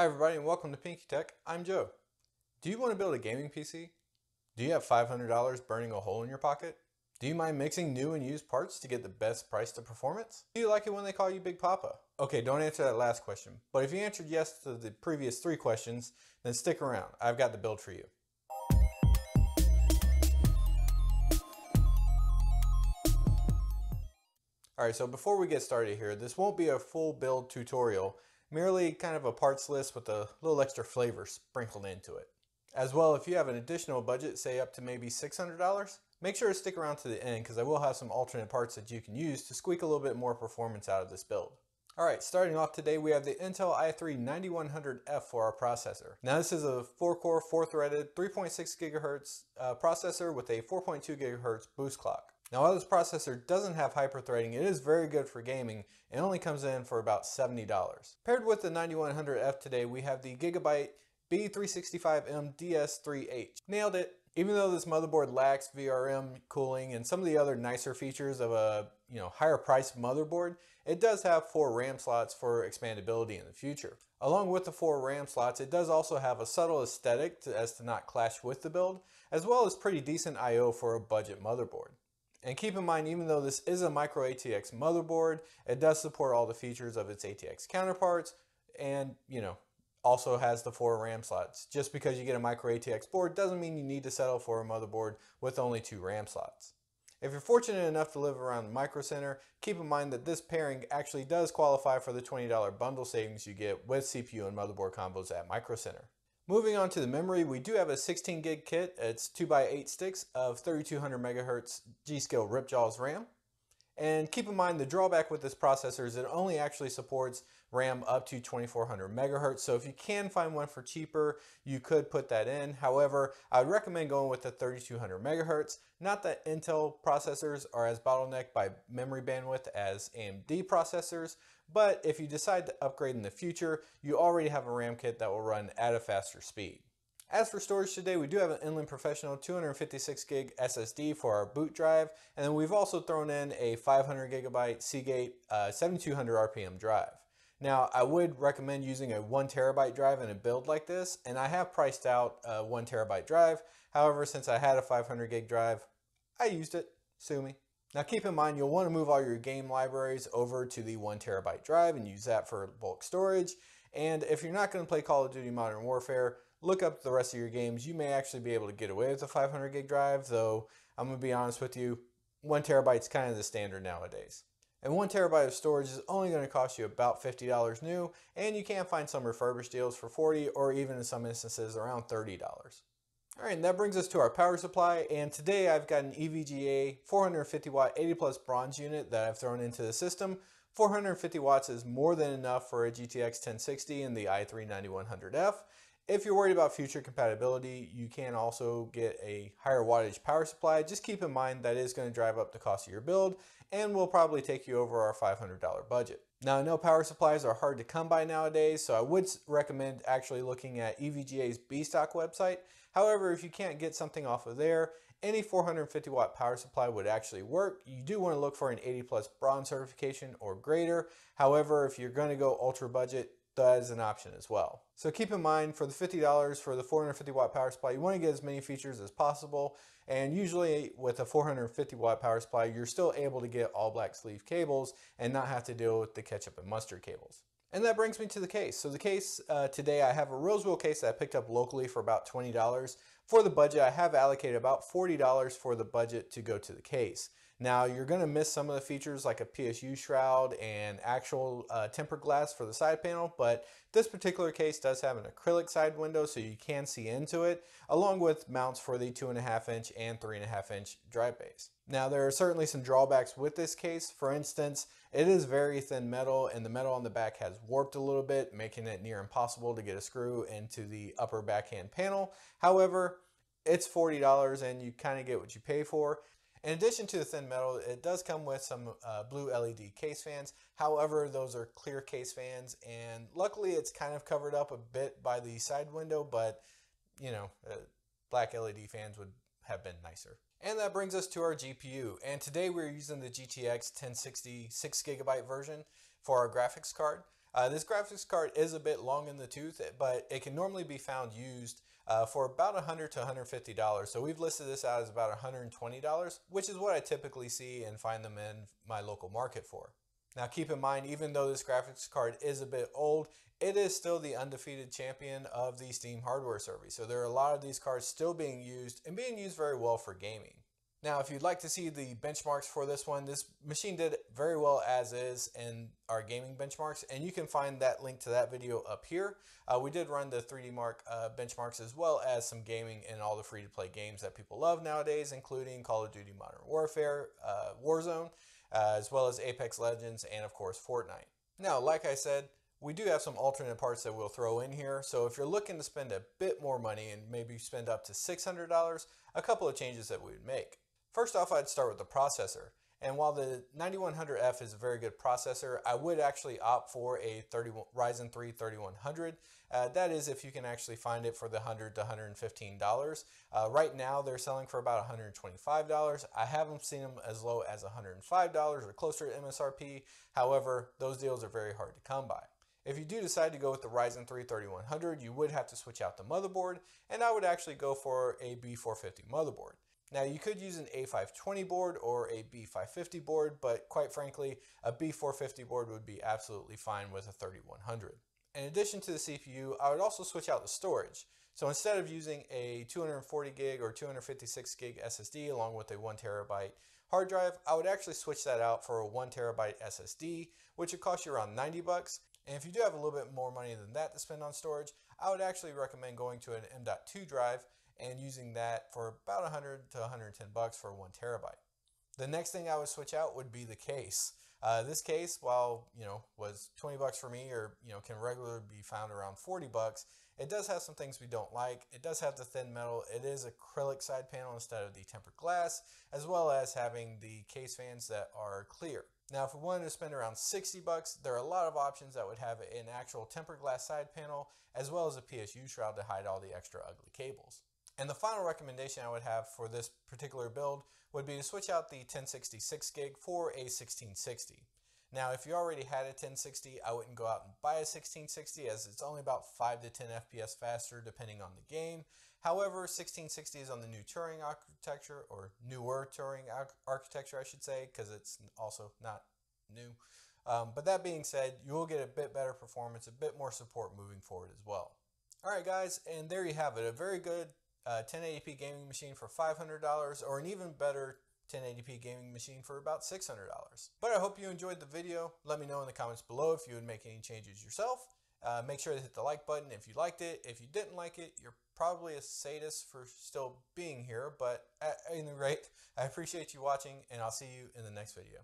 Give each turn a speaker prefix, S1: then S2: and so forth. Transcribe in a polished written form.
S1: Hi everybody and welcome to Pinky Tech. I'm Joe. Do you want to build a gaming PC? Do you have $500 burning a hole in your pocket? Do you mind mixing new and used parts to get the best price to performance? Do you like it when they call you Big Papa? Okay, don't answer that last question, but if you answered yes to the previous 3 questions, then stick around. I've got the build for you. Alright, so before we get started here, this won't be a full build tutorial, merely kind of a parts list with a little extra flavor sprinkled into it. As well, if you have an additional budget, say up to maybe $600, make sure to stick around to the end because I will have some alternate parts that you can use to squeak a little bit more performance out of this build. Alright, starting off today we have the Intel i3-9100F for our processor. Now this is a 4-core, 4-threaded, 3.6 GHz processor with a 4.2 GHz boost clock. Now while this processor doesn't have hyperthreading, it is very good for gaming and only comes in for about $70. Paired with the 9100F today, we have the Gigabyte B365M DS3H. Nailed it! Even though this motherboard lacks VRM cooling and some of the other nicer features of a higher priced motherboard, it does have 4 RAM slots for expandability in the future. Along with the 4 RAM slots, it does also have a subtle aesthetic as to not clash with the build, as well as pretty decent I/O for a budget motherboard. And keep in mind, even though this is a micro ATX motherboard, it does support all the features of its ATX counterparts and, also has the 4 RAM slots. Just because you get a micro ATX board doesn't mean you need to settle for a motherboard with only 2 RAM slots. If you're fortunate enough to live around Micro Center, keep in mind that this pairing actually does qualify for the $20 bundle savings you get with CPU and motherboard combos at Micro Center. Moving on to the memory, we do have a 16 gig kit. It's 2x8 sticks of 3200 MHz G.Skill Ripjaws RAM. And keep in mind the drawback with this processor is it only actually supports RAM up to 2400 MHz. So if you can find one for cheaper, you could put that in. However, I would recommend going with the 3200 MHz. Not that Intel processors are as bottlenecked by memory bandwidth as AMD processors, but if you decide to upgrade in the future, you already have a RAM kit that will run at a faster speed. As for storage today, we do have an Inland Professional 256 gig SSD for our boot drive, and then we've also thrown in a 500 gigabyte Seagate 7200 RPM drive. Now, I would recommend using a 1 terabyte drive in a build like this, and I have priced out a 1 terabyte drive. However, since I had a 500 gig drive, I used it. Sue me. Now keep in mind, you'll want to move all your game libraries over to the 1 terabyte drive and use that for bulk storage. And if you're not going to play Call of Duty Modern Warfare, look up the rest of your games. You may actually be able to get away with a 500 gig drive, though I'm going to be honest with you, 1 terabyte is kind of the standard nowadays. And 1 terabyte of storage is only going to cost you about $50 new, and you can find some refurbished deals for $40 or even in some instances around $30. Alright, and that brings us to our power supply, and today I've got an EVGA 450 watt 80 plus bronze unit that I've thrown into the system. 450 watts is more than enough for a GTX 1060 and the i3-9100F. If you're worried about future compatibility, you can also get a higher wattage power supply. Just keep in mind that is going to drive up the cost of your build and will probably take you over our $500 budget. Now I know power supplies are hard to come by nowadays, so I would recommend actually looking at EVGA's B-Stock website. However, if you can't get something off of there, any 450 watt power supply would actually work. You do want to look for an 80 plus bronze certification or greater. However, if you're going to go ultra budget, that is an option as well. So keep in mind, for the $50 for the 450 watt power supply, you want to get as many features as possible. And usually with a 450 watt power supply, you're still able to get all black sleeve cables and not have to deal with the ketchup and mustard cables. And that brings me to the case. So the case today, I have a Roseville case that I picked up locally for about $20. For the budget, I have allocated about $40 for the budget to go to the case. Now you're going to miss some of the features like a PSU shroud and actual tempered glass for the side panel, but this particular case does have an acrylic side window so you can see into it, along with mounts for the 2.5 inch and 3.5 inch drive base. Now there are certainly some drawbacks with this case. For instance, it is very thin metal and the metal on the back has warped a little bit, making it near impossible to get a screw into the upper backhand panel. However, it's $40 and you kind of get what you pay for. In addition to the thin metal, it does come with some blue LED case fans. However, those are clear case fans, and luckily it's kind of covered up a bit by the side window, but black LED fans would have been nicer. And that brings us to our GPU. And today we're using the GTX 1060 6GB version for our graphics card. This graphics card is a bit long in the tooth, but it can normally be found used for about $100 to $150. So we've listed this out as about $120, which is what I typically see and find them in my local market for. Now keep in mind, even though this graphics card is a bit old, it is still the undefeated champion of the Steam hardware survey. So there are a lot of these cards still being used and being used very well for gaming. Now, if you'd like to see the benchmarks for this one, this machine did very well as is in our gaming benchmarks, and you can find that link to that video up here. We did run the 3D Mark benchmarks as well as some gaming and all the free-to-play games that people love nowadays, including Call of Duty Modern Warfare, Warzone, as well as Apex Legends, and of course Fortnite. Now, like I said, we do have some alternate parts that we'll throw in here, so if you're looking to spend a bit more money and maybe spend up to $600, a couple of changes that we would make. First off, I'd start with the processor. And while the 9100F is a very good processor, I would actually opt for a Ryzen 3 3100. That is if you can actually find it for the $100 to $115. Right now they're selling for about $125. I haven't seen them as low as $105 or closer to MSRP. However, those deals are very hard to come by. If you do decide to go with the Ryzen 3 3100, you would have to switch out the motherboard, and I would actually go for a B450 motherboard. Now you could use an A520 board or a B550 board, but quite frankly, a B450 board would be absolutely fine with a 3100. In addition to the CPU, I would also switch out the storage. So instead of using a 240 gig or 256 gig SSD along with a 1 terabyte hard drive, I would actually switch that out for a 1 terabyte SSD, which would cost you around $90. And if you do have a little bit more money than that to spend on storage, I would actually recommend going to an M.2 drive and using that for about $100 to $110 for 1 terabyte. The next thing I would switch out would be the case. This case, while was $20 for me, or can regularly be found around $40, it does have some things we don't like. It does have the thin metal. It is acrylic side panel instead of the tempered glass, as well as having the case fans that are clear. Now, if we wanted to spend around $60, there are a lot of options that would have an actual tempered glass side panel, as well as a PSU shroud to hide all the extra ugly cables. And the final recommendation I would have for this particular build would be to switch out the 1060 6 gig for a 1660. Now, if you already had a 1060, I wouldn't go out and buy a 1660 as it's only about 5 to 10 FPS faster depending on the game. However, 1660 is on the new Turing architecture, or newer Turing architecture I should say, because it's also not new. But that being said, you will get a bit better performance, a bit more support moving forward as well. Alright guys, and there you have it, a very good 1080p gaming machine for $500, or an even better 1080p gaming machine for about $600. But I hope you enjoyed the video. Let me know in the comments below if you would make any changes yourself. Make sure to hit the like button if you liked it. If you didn't like it, you're probably a sadist for still being here, but at any rate, I appreciate you watching, and I'll see you in the next video.